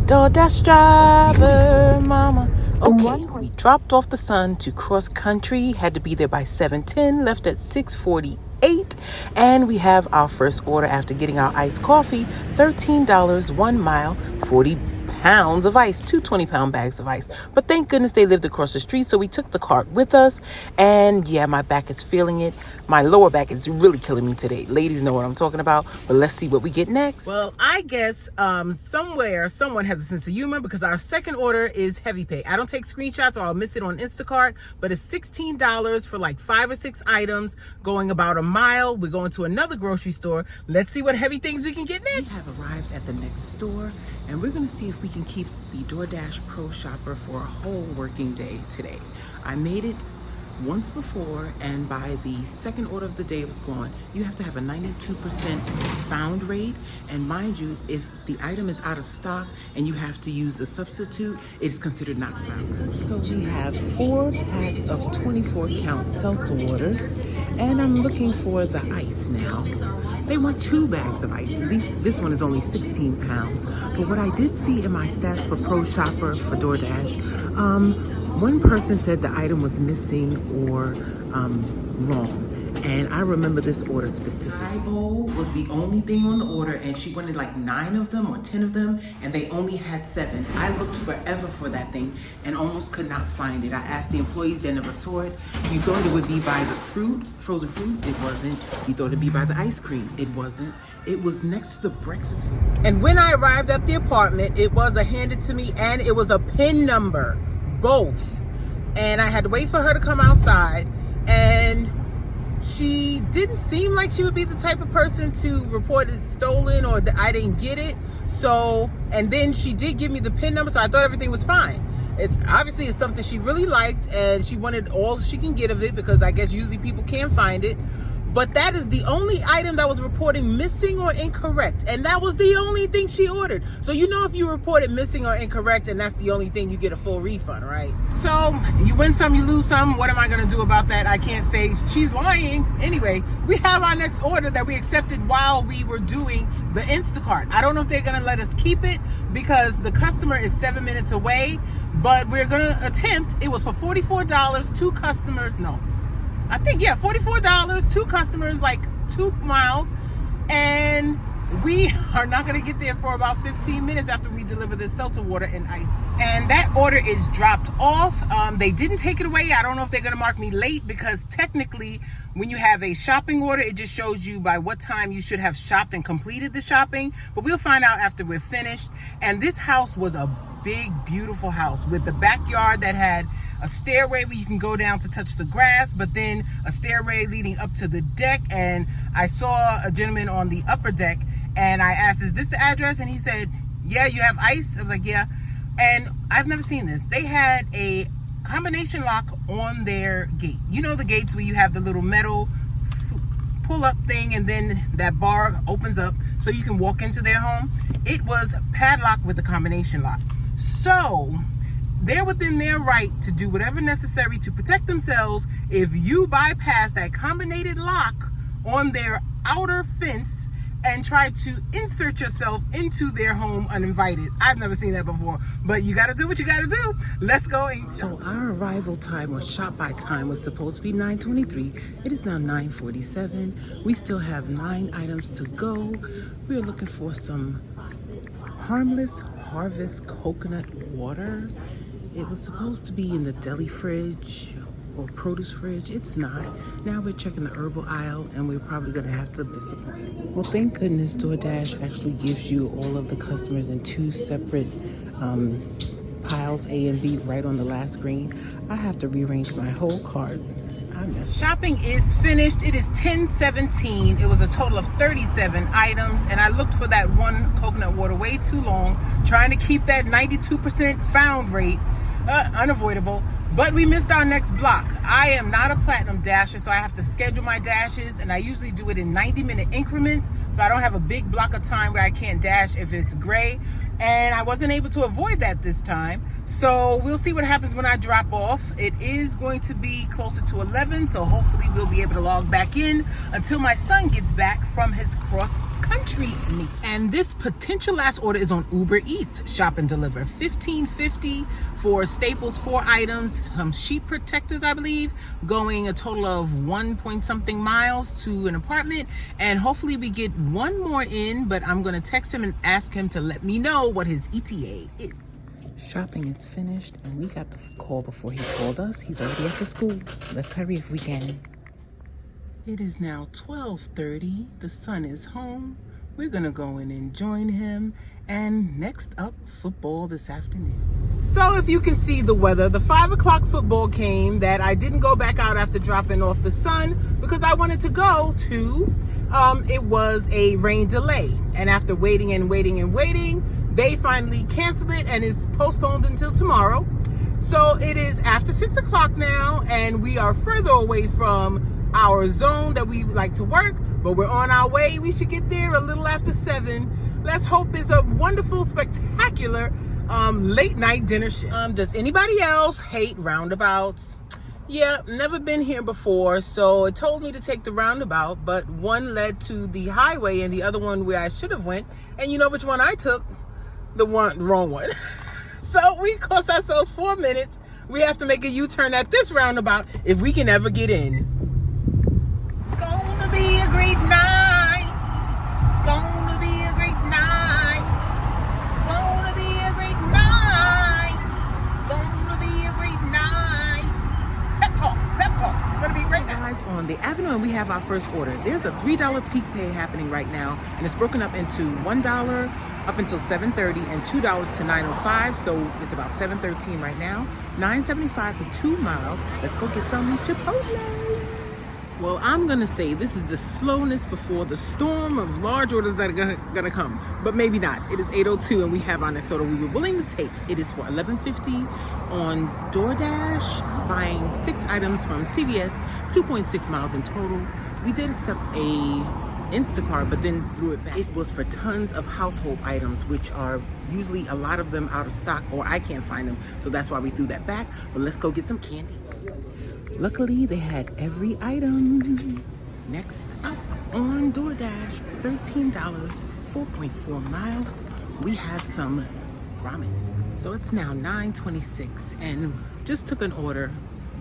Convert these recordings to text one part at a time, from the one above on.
DoorDash driver, mama. Okay, we dropped off the son to cross country, had to be there by 7:10, left at 6:48, and we have our first order after getting our iced coffee, $13, 1 mile, 40 pounds of ice, two 20-pound bags of ice. But thank goodness they lived across the street, so we took the cart with us. And yeah, my back is feeling it. My lower back is really killing me today. Ladies know what I'm talking about, but let's see what we get next. Well, I guess somewhere someone has a sense of humor, because our second order is heavy pay. I don't take screenshots or I'll miss it on Instacart, but it's $16 for like 5 or 6 items, going about a mile. We're going to another grocery store. Let's see what heavy things we can get next. We have arrived at the next store, and we're going to see if we can keep the DoorDash Pro Shopper for a whole working day today. I made it once before, and by the second order of the day it was gone. You have to have a 92% found rate, and mind you, if the item is out of stock and you have to use a substitute, it's considered not found. So we have 4 packs of 24 count seltzer waters, and I'm looking for the ice now. They want 2 bags of ice. At least this one is only 16 pounds. But what I did see in my stats for Pro Shopper for DoorDash, one person said the item was missing or wrong. And I remember this order specifically. Thai bowl was the only thing on the order, and she wanted like 9 of them or 10 of them, and they only had 7. I looked forever for that thing and almost could not find it. I asked the employees, they never saw it. You thought it would be by the fruit, frozen fruit, it wasn't. You thought it'd be by the ice cream, it wasn't. It was next to the breakfast food. And when I arrived at the apartment, it was a handed to me, and it was a PIN number, both. And I had to wait for her to come outside, and she didn't seem like she would be the type of person to report it stolen or that I didn't get it. So, and then she did give me the PIN number, so I thought everything was fine. It's obviously it's something she really liked, and she wanted all she can get of it, because I guess usually people can't find it. But that is the only item that was reporting missing or incorrect. And that was the only thing she ordered. So you know, if you report it missing or incorrect and that's the only thing, you get a full refund, right? So you win some, you lose some. What am I gonna do about that? I can't say she's lying. Anyway, we have our next order that we accepted while we were doing the Instacart. I don't know if they're gonna let us keep it because the customer is 7 minutes away, but we're gonna attempt. It was for $44, 2 customers, no. I think, yeah, $44, 2 customers, like 2 miles, and we are not going to get there for about 15 minutes after we deliver this seltzer water and ice. And that order is dropped off. They didn't take it away. I don't know if they're going to mark me late, because technically when you have a shopping order, it just shows you by what time you should have shopped and completed the shopping. But we'll find out after we're finished. And this house was a big, beautiful house with the backyard that had a stairway where you can go down to touch the grass, but then a stairway leading up to the deck. And I saw a gentleman on the upper deck, and I asked, is this the address? And he said, yeah, you have ice? I was like, yeah. And I've never seen this. They had a combination lock on their gate. You know, the gates where you have the little metal pull up thing, and then that bar opens up so you can walk into their home. It was padlocked with a combination lock. So they're within their right to do whatever necessary to protect themselves if you bypass that combinated lock on their outer fence and try to insert yourself into their home uninvited. I've never seen that before, but you gotta do what you gotta do. Let's go. So our arrival time, or shop by time, was supposed to be 9:23. It is now 9:47. We still have 9 items to go. We're looking for some Harmless Harvest coconut water. It was supposed to be in the deli fridge or produce fridge. It's not. Now we're checking the herbal aisle, and we're probably gonna have to disappoint. Well, thank goodness DoorDash actually gives you all of the customers in 2 separate piles, A and B, right on the last screen. I have to rearrange my whole cart. Shopping is finished. It is 10:17. It was a total of 37 items, and I looked for that one coconut water way too long, trying to keep that 92% found rate. Unavoidable, but we missed our next block. I am not a platinum dasher, so I have to schedule my dashes, and I usually do it in 90-minute increments, so I don't have a big block of time where I can't dash if it's gray, and I wasn't able to avoid that this time. So we'll see what happens when I drop off. It is going to be closer to 11, so hopefully we'll be able to log back in until my son gets back from his cross country country meat. And this potential last order is on Uber Eats. Shop and deliver. $15.50 for staples, 4 items, some sheet protectors, I believe, going a total of 1 point something miles to an apartment. And hopefully we get one more in, but I'm going to text him and ask him to let me know what his ETA is. Shopping is finished, and we got the call before he called us. He's already at the school. Let's hurry if we can. It is now 12:30. The son is home. We're gonna go in and join him. And next up, football this afternoon. So if you can see the weather, the 5 o'clock football came that I didn't go back out after dropping off the son because I wanted to go to, it was a rain delay. And after waiting and waiting and waiting, they finally canceled it and it's postponed until tomorrow. So it is after 6 o'clock now, and we are further away from our zone that we like to work, but we're on our way. We should get there a little after 7. Let's hope it's a wonderful, spectacular late night dinner shift. Does anybody else hate roundabouts? Yeah, never been here before, so it told me to take the roundabout, but one led to the highway and the other one where I should have went. And you know which one I took? The wrong one. So we cost ourselves 4 minutes. We have to make a U-turn at this roundabout if we can ever get in. It's gonna be a great night. It's gonna be a great night. It's gonna be a great night. It's gonna be a great night. Pep talk, pep talk. It's gonna be great night. On the avenue, and we have our first order. There's a $3 peak pay happening right now, and it's broken up into $1 up until 7:30 and $2 to 9:05. So it's about 7:13 right now. $9.75 for 2 miles. Let's go get some Chipotle. Well, I'm gonna say this is the slowness before the storm of large orders that are gonna come, but maybe not. It is 8:02 and we have our next order we were willing to take. It is for $11.50 on DoorDash, buying 6 items from CVS, 2.6 miles in total. We did accept a Instacart, but then threw it back. It was for tons of household items, which are usually a lot of them out of stock, or I can't find them, so that's why we threw that back. But let's go get some candy. Luckily, they had every item. Next up on DoorDash, $13, 4.4 miles. We have some ramen. So it's now 9:26, and just took an order.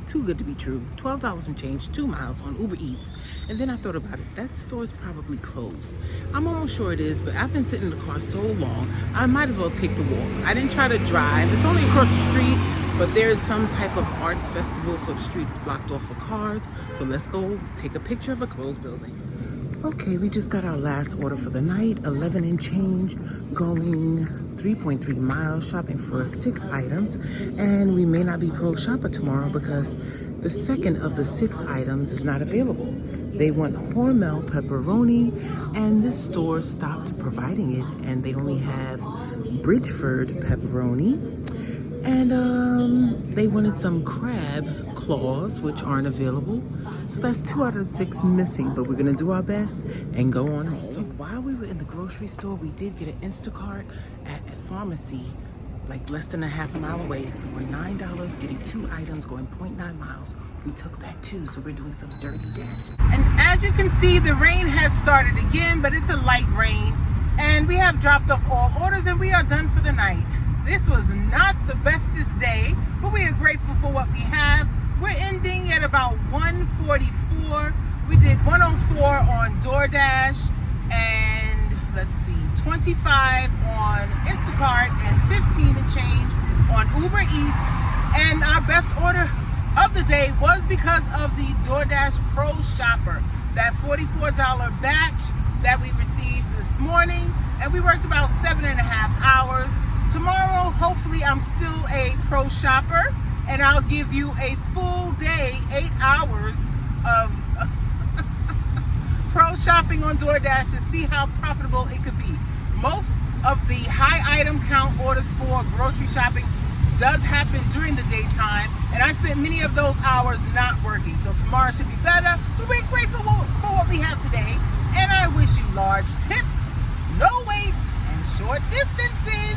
Too good to be true. $12 and change, 2 miles on Uber Eats. And then I thought about it. That store is probably closed. I'm almost sure it is, but I've been sitting in the car so long, I might as well take the walk. I didn't try to drive. It's only across the street, but there's some type of arts festival, so the street is blocked off for cars. So let's go take a picture of a closed building. Okay, we just got our last order for the night, 11 and change, going 3.3 miles, shopping for 6 items, and we may not be Pro Shopper tomorrow because the second of the 6 items is not available. They want Hormel pepperoni, and this store stopped providing it, and they only have Bridgeford pepperoni, and they wanted some crab claws, which aren't available. So that's 2 out of 6 missing, but we're gonna do our best and go on. So while we were in the grocery store, we did get an Instacart at a pharmacy, like less than a half mile away, for $9, getting 2 items, going 0.9 miles. We took that too, so we're doing some dirty dash. And as you can see, the rain has started again, but it's a light rain. And we have dropped off all orders and we are done for the night. This was not the bestest day, but we are grateful for what we have. We're ending at about 1:44. We did 104 on DoorDash and let's see, 25 on Instacart and 15 and change on Uber Eats. And our best order of the day was because of the DoorDash Pro Shopper, that $44 batch that we received this morning. And we worked about 7.5 hours. Tomorrow, hopefully, I'm still a Pro Shopper, and I'll give you a full day, 8 hours of Pro Shopping on DoorDash to see how profitable it could be. Most of the high item count orders for grocery shopping does happen during the daytime, and I spent many of those hours not working. So tomorrow should be better, but we're grateful for what we have today, and I wish you large tips, no waits, and short distances.